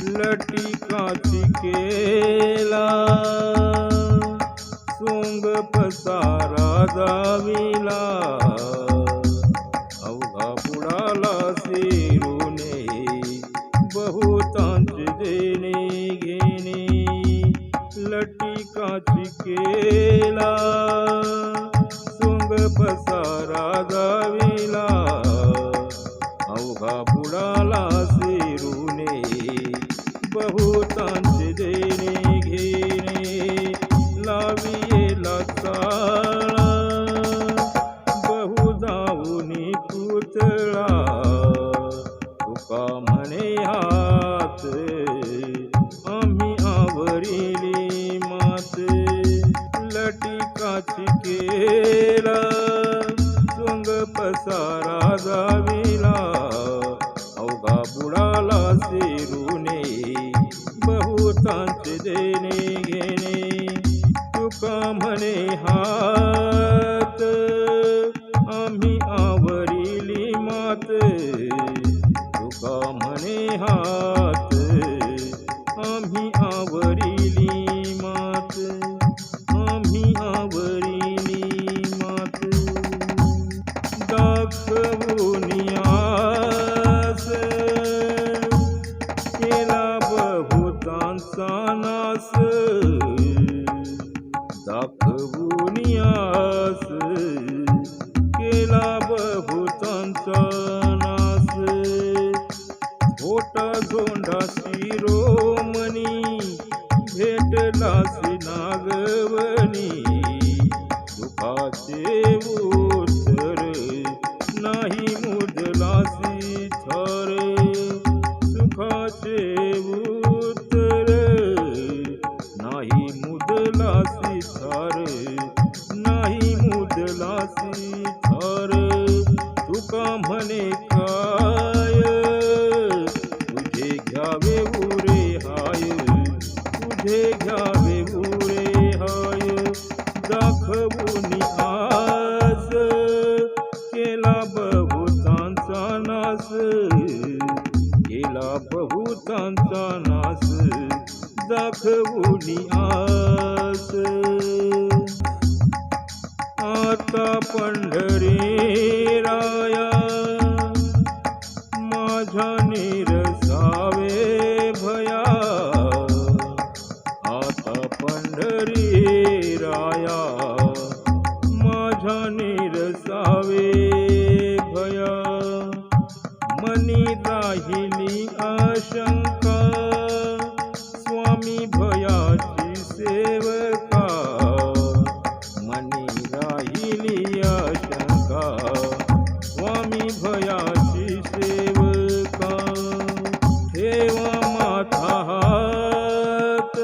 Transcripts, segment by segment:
लटिकाची केला सोंग पसारा जाविला अवघा बुडाला शिरूने बहुतांचे देणे घेणे लटिकाची केला सोंग पसारा जाविला अवघा बुडाला शिरूने बहुतांचे देणे घेणे लावियेला चाळा बहु जाऊनी पुतळा तुका म्हणे हात आम्ही आवरिली मात लटिकाची केला सोंग पसारा जाविला अवघा बुडाला शिरूने बहुतांचे देणे घेणे तुका म्हणे हात आम्ही आवरिली मात तुका म्हणे हात आम्ही आवरिली मात आम्ही आवरिली मात दाखवून आस केला बहुतांचा नास दाखवून आस केला बहुतांचा नास छोटा झोंडा शिरोमणी भेटलासी नागवणी दुखाचे उत्तर नाही मुदलासी थर सुखाचे उत्तर नाही मुदलासी थर नाही मुदलासी थर तुका म्हणे काय तुझे घ्यावे उरे हाय तुझे घ्यावे उरे हाय दाखवून आज केला बहुतांचा नास केला बहुतांचा नास दाखवून आस आता पंढरी राया माझ्या निरसावे भया आता पंढरी राया माझ्या निरसावे भया मनी राहिली आशंका स्वामी भयाची सेवका मनी राहिली आशंका स्वामी भयाची सेवका ठेवा माथा हात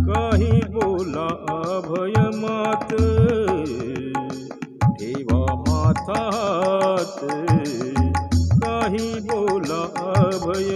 काही बोला अभय मात ठेवा माथा हात काही बोला अभय